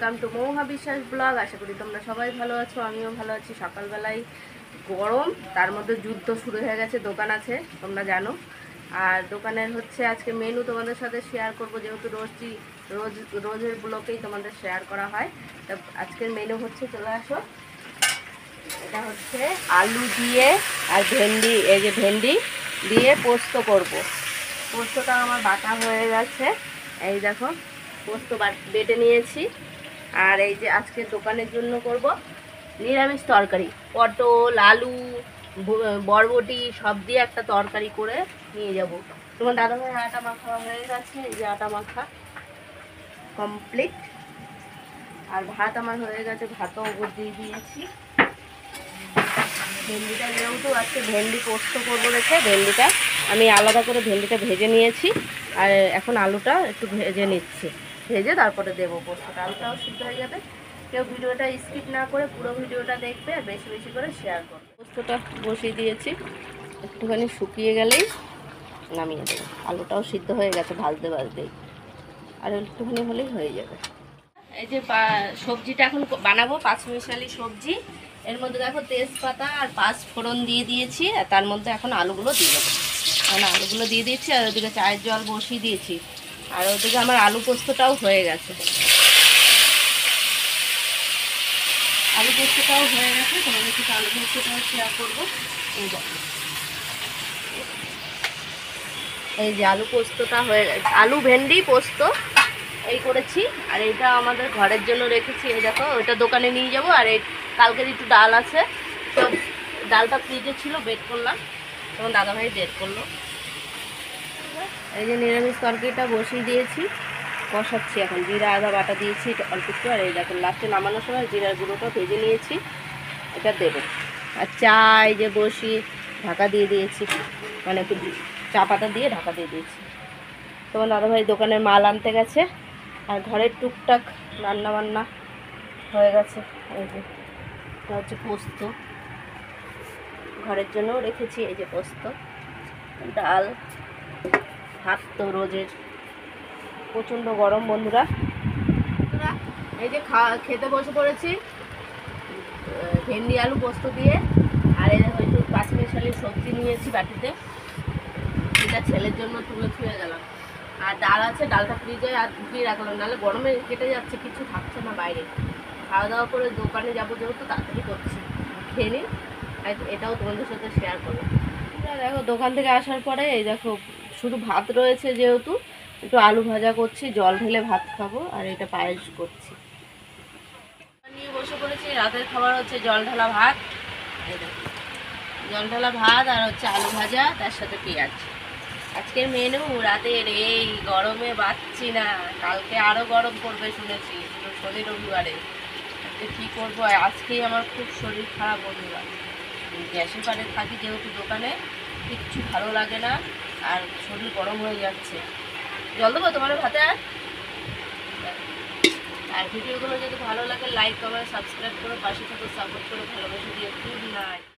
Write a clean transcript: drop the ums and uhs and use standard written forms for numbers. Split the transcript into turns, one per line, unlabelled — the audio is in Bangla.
ওয়েলকাম টু মৌহা বিশ্বাস ব্লগ। আশা করি তোমরা সবাই ভালো আছো, আমিও ভালো আছি। সকালবেলায় গরম, তার মধ্যে যুদ্ধ শুরু হয়ে গেছে। দোকান আছে তোমরা জানো, আর দোকানের হচ্ছে আজকে মেনু তোমাদের সাথে শেয়ার করব, যেহেতু রোজের ব্লগেই তোমাদের শেয়ার করা হয়। তা আজকের মেনু হচ্ছে, চলে আসো, এটা হচ্ছে আলু দিয়ে আর ভেন্ডি, এই যে ভেন্ডি দিয়ে পোস্ত করব। পোস্তটা আমার বাটা হয়ে গেছে, এই দেখো পোস্ত বেটে নিয়েছি। আর এই যে আজকে দোকানের জন্য করব নিরামিষ তরকারি, পটল আলু বরবটি সব দিয়ে একটা তরকারি করে নিয়ে যাব। তোমার দাদাভাই আটা মাখা হয়ে গেছে, এই যে আটা মাখা কমপ্লিট। আর ভাত আমার হয়ে গেছে, ভাতও ওপর দিয়ে দিয়েছি। ভেন্ডিটা যেহেতু আজকে ভেন্ডি পোস্ত করবো রেখে, ভেন্ডিটা আমি আলাদা করে ভেন্ডিটা ভেজে নিয়েছি। আর এখন আলুটা একটু ভেজে নিচ্ছি, ভেজে তারপরে দেবো পোস্তটা। আলুটাও সিদ্ধ হয়ে যাবে। কেউ ভিডিওটা স্কিপ না করে পুরো ভিডিওটা দেখবে আর বেশি বেশি করে শেয়ার করবে। পোস্তটা বসিয়ে দিয়েছি, একটুখানি শুকিয়ে গেলেই নামিয়ে দেবো। আলুটাও সিদ্ধ হয়ে গেছে ভাজতে ভাজতেই, আর একটুখানি হলেই হয়ে যাবে। এই যে সবজিটা এখন বানাবো, পাঁচমিশালি সবজি। এর মধ্যে দেখো তেজপাতা আর 5 ফোড়ন দিয়ে দিয়েছি, আর তার মধ্যে এখন আলুগুলো দিয়ে দেবো। এখন আলুগুলো দিয়ে দিয়েছি, আর ওদিকে চায়ের জল বসিয়ে দিয়েছি। আর ওদিকে আমার আলু পোস্তটাও হয়ে গেছে, আলু পোস্তটাও হয়ে গেছে। তোমাদের কিছু আলু পোস্তটাও শেয়ার করবো। এই যে আলু পোস্তটা হয়ে গেছে, আলু ভেন্ডি পোস্ত এই করেছি। আর এইটা আমাদের ঘরের জন্য রেখেছি, এই দেখো ওইটা দোকানে নিয়ে যাব। আর এই কালকের একটু ডাল আছে, তো ডালটা ফ্রিজে ছিল, বেড করলাম, তখন দাদাভাই বেড করলো। এই যে নিরামিষ তরকারিটা বসিয়ে দিয়েছি, কষাচ্ছি এখন। জিরা আদা বাটা দিয়েছি অল্প একটু। আর এই দেখো লাস্টে নামানোর সময় জিরার গুঁড়োটা ভেজে নিয়েছি, এটা দেবো। আর চা এই যে বসিয়ে ঢাকা দিয়ে দিয়েছি, মানে একটু চা পাতা দিয়ে ঢাকা দিয়ে দিয়েছি। তোমার দাদাভাই দোকানের মাল আনতে গেছে, আর ঘরের টুকটাক রান্না বান্না হয়ে গেছে। এই যে এটা হচ্ছে পোস্ত, ঘরের জন্যও রেখেছি। এই যে পোস্ত, ডাল, ভাত তো রোজের। প্রচণ্ড গরম বন্ধুরা। এই যে খেতে বসে পড়েছি ভেন্ডি আলু পোস্ত দিয়ে। আর এই দেখো একটু পাঁচমিশালি সবজি নিয়েছি বাটিতে, এটা ছেলের জন্য তুলে ছুঁয়ে গেলাম। আর ডাল আছে, ডালটা ফ্রিজে আর ঢুকিয়ে রাখলাম, নাহলে গরমে কেটে যাচ্ছে, কিছু থাকছে না বাইরে। খাওয়া দাওয়া করে দোকানে যাবো, যেহেতু তাড়াতাড়ি করছি, খেয়ে নিই। আর এটাও তোমাদের সাথে শেয়ার করবো। দেখো দোকান থেকে আসার পরে এই দেখো শুধু ভাত রয়েছে, যেহেতু একটু আলু ভাজা করছি, জল ঢেলে ভাত খাবো। আর এটা পায়েস করছি, নিয়ে বসে পড়েছি। রাতের খাবার হচ্ছে জল ঢালা ভাত, এই দেখো জল ঢালা ভাত আর হচ্ছে আলু ভাজা, তার সাথে পেঁয়াজ। আজকের মেনু রাতের। এই গরমে বাঁচছি না, কালকে আরও গরম পড়বে শুনেছি, শনি রবিবারে। আজকে কী করবো, আজকেই আমার খুব শরীর খারাপ বন্ধুরা। গ্যাসের পারে থাকি যেহেতু দোকানে, কিচ্ছু ভালো লাগে না, আর শরীর গরম হয়ে যাচ্ছে। জল দেবো তোমার ভাতে। আর ভিডিওগুলো যদি ভালো লাগে লাইক কমেন্ট সাবস্ক্রাইব করে পাশে থাকো, সাপোর্ট করে ভালোবাসা দিয়ে। Good night.